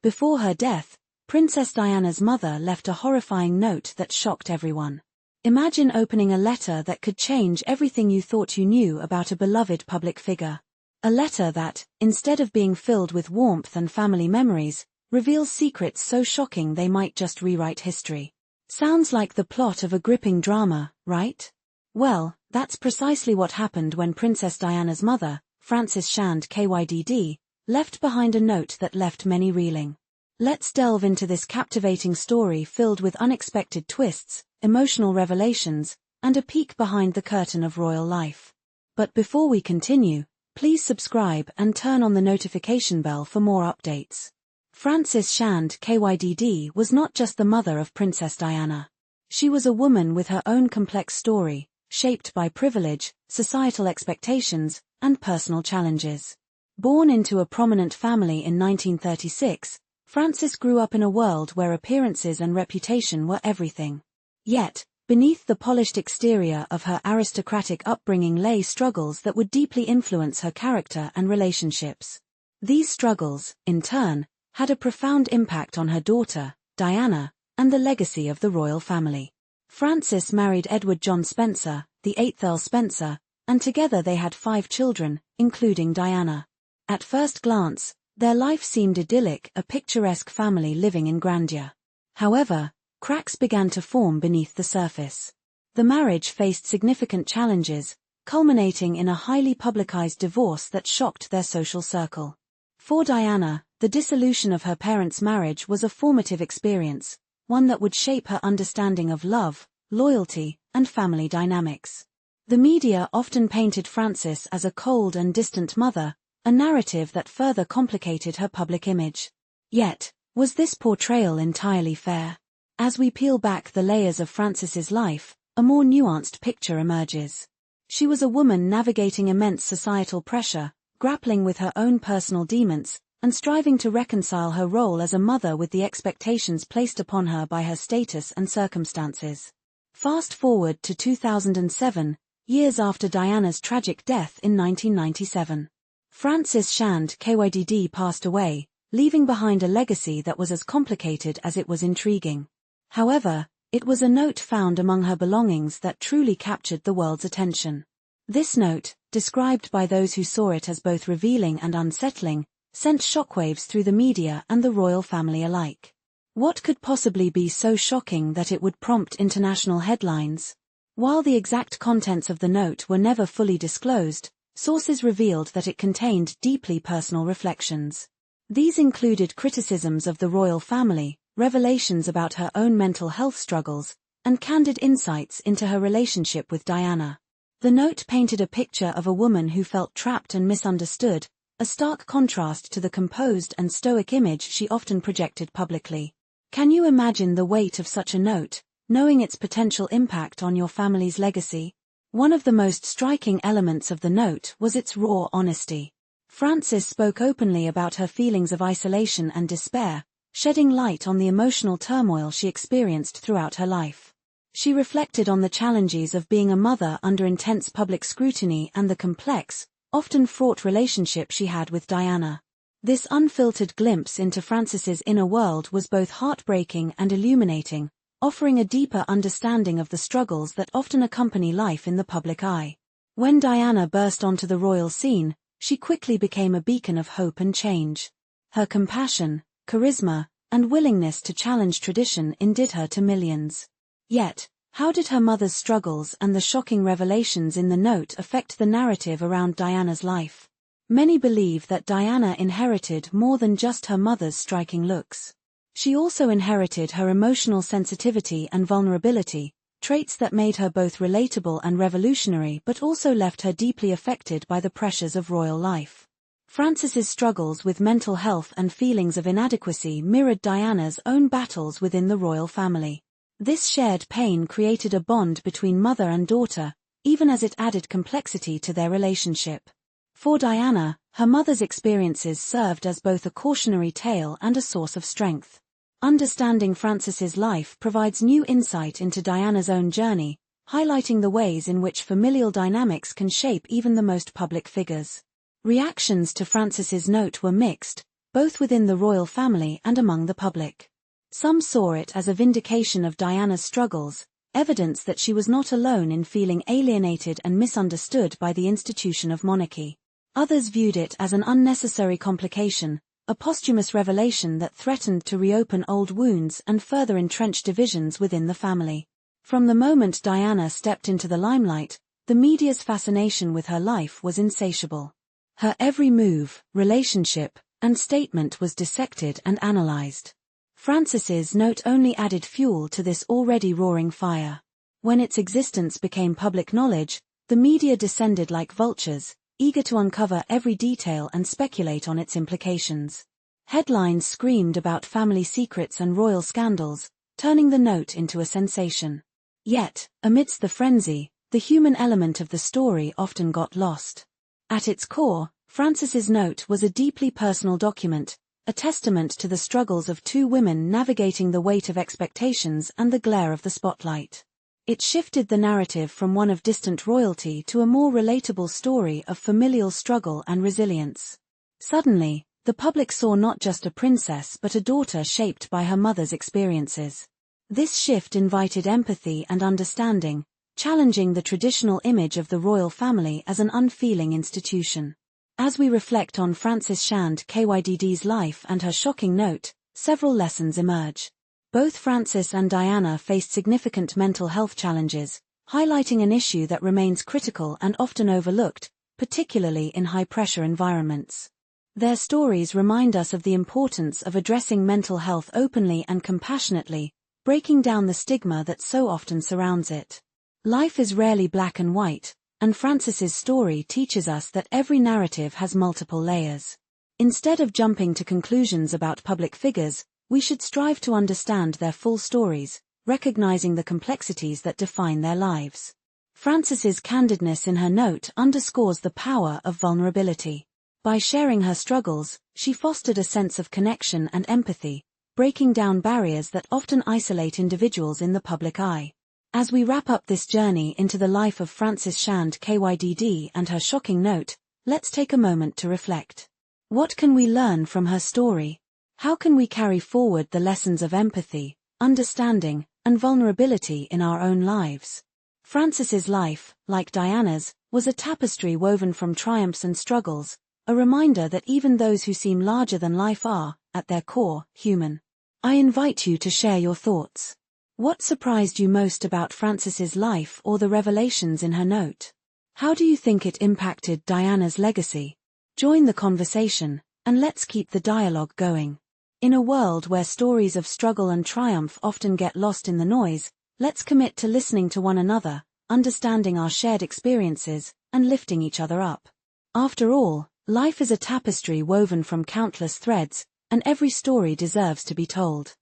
Before her death, Princess Diana's mother left a horrifying note that shocked everyone. Imagine opening a letter that could change everything you thought you knew about a beloved public figure. A letter that, instead of being filled with warmth and family memories, reveals secrets so shocking they might just rewrite history. Sounds like the plot of a gripping drama, right? Well, that's precisely what happened when Princess Diana's mother, Frances Shand Kydd, left behind a note that left many reeling. Let's delve into this captivating story filled with unexpected twists, emotional revelations, and a peek behind the curtain of royal life. But before we continue, please subscribe and turn on the notification bell for more updates. Frances Shand Kydd was not just the mother of Princess Diana. She was a woman with her own complex story, shaped by privilege, societal expectations, and personal challenges. Born into a prominent family in 1936, Frances grew up in a world where appearances and reputation were everything. Yet, beneath the polished exterior of her aristocratic upbringing lay struggles that would deeply influence her character and relationships. These struggles, in turn, had a profound impact on her daughter, Diana, and the legacy of the royal family. Frances married Edward John Spencer, the 8th Earl Spencer, and together they had 5 children, including Diana. At first glance, their life seemed idyllic, a picturesque family living in grandeur. However, cracks began to form beneath the surface. The marriage faced significant challenges, culminating in a highly publicized divorce that shocked their social circle. For Diana, the dissolution of her parents' marriage was a formative experience, one that would shape her understanding of love, loyalty, and family dynamics. The media often painted Frances as a cold and distant mother, a narrative that further complicated her public image. Yet, was this portrayal entirely fair? As we peel back the layers of Frances's life, a more nuanced picture emerges. She was a woman navigating immense societal pressure, grappling with her own personal demons, and striving to reconcile her role as a mother with the expectations placed upon her by her status and circumstances. Fast forward to 2007, years after Diana's tragic death in 1997. Frances Shand Kydd passed away, leaving behind a legacy that was as complicated as it was intriguing. However, it was a note found among her belongings that truly captured the world's attention. This note, described by those who saw it as both revealing and unsettling, sent shockwaves through the media and the royal family alike. What could possibly be so shocking that it would prompt international headlines? While the exact contents of the note were never fully disclosed, sources revealed that it contained deeply personal reflections. These included criticisms of the royal family, revelations about her own mental health struggles, and candid insights into her relationship with Diana. The note painted a picture of a woman who felt trapped and misunderstood, a stark contrast to the composed and stoic image she often projected publicly. Can you imagine the weight of such a note, knowing its potential impact on your family's legacy? One of the most striking elements of the note was its raw honesty. Frances spoke openly about her feelings of isolation and despair, shedding light on the emotional turmoil she experienced throughout her life. She reflected on the challenges of being a mother under intense public scrutiny and the complex, often fraught relationship she had with Diana. This unfiltered glimpse into Frances's inner world was both heartbreaking and illuminating, offering a deeper understanding of the struggles that often accompany life in the public eye. When Diana burst onto the royal scene, she quickly became a beacon of hope and change. Her compassion, charisma, and willingness to challenge tradition endeared her to millions. Yet, how did her mother's struggles and the shocking revelations in the note affect the narrative around Diana's life? Many believe that Diana inherited more than just her mother's striking looks. She also inherited her emotional sensitivity and vulnerability, traits that made her both relatable and revolutionary but also left her deeply affected by the pressures of royal life. Frances's struggles with mental health and feelings of inadequacy mirrored Diana's own battles within the royal family. This shared pain created a bond between mother and daughter, even as it added complexity to their relationship. For Diana, her mother's experiences served as both a cautionary tale and a source of strength. Understanding Frances's life provides new insight into Diana's own journey, highlighting the ways in which familial dynamics can shape even the most public figures. Reactions to Frances's note were mixed, both within the royal family and among the public. Some saw it as a vindication of Diana's struggles, evidence that she was not alone in feeling alienated and misunderstood by the institution of monarchy. Others viewed it as an unnecessary complication, a posthumous revelation that threatened to reopen old wounds and further entrench divisions within the family. From the moment Diana stepped into the limelight, the media's fascination with her life was insatiable. Her every move, relationship, and statement was dissected and analyzed. Francis's note only added fuel to this already roaring fire. When its existence became public knowledge, the media descended like vultures, eager to uncover every detail and speculate on its implications. Headlines screamed about family secrets and royal scandals, turning the note into a sensation. Yet, amidst the frenzy, the human element of the story often got lost. At its core, Francis's note was a deeply personal document, a testament to the struggles of two women navigating the weight of expectations and the glare of the spotlight. It shifted the narrative from one of distant royalty to a more relatable story of familial struggle and resilience. Suddenly, the public saw not just a princess but a daughter shaped by her mother's experiences. This shift invited empathy and understanding, challenging the traditional image of the royal family as an unfeeling institution. As we reflect on Frances Shand Kydd's life and her shocking note, several lessons emerge. Both Frances and Diana faced significant mental health challenges, highlighting an issue that remains critical and often overlooked, particularly in high-pressure environments. Their stories remind us of the importance of addressing mental health openly and compassionately, breaking down the stigma that so often surrounds it. Life is rarely black and white, and Frances's story teaches us that every narrative has multiple layers. Instead of jumping to conclusions about public figures, we should strive to understand their full stories, recognizing the complexities that define their lives. Frances's candidness in her note underscores the power of vulnerability. By sharing her struggles, she fostered a sense of connection and empathy, breaking down barriers that often isolate individuals in the public eye. As we wrap up this journey into the life of Frances Shand Kyddd and her shocking note, let's take a moment to reflect. What can we learn from her story? How can we carry forward the lessons of empathy, understanding, and vulnerability in our own lives? Frances's life, like Diana's, was a tapestry woven from triumphs and struggles, a reminder that even those who seem larger than life are, at their core, human. I invite you to share your thoughts. What surprised you most about Frances's life or the revelations in her note? How do you think it impacted Diana's legacy? Join the conversation, and let's keep the dialogue going. In a world where stories of struggle and triumph often get lost in the noise, let's commit to listening to one another, understanding our shared experiences, and lifting each other up. After all, life is a tapestry woven from countless threads, and every story deserves to be told.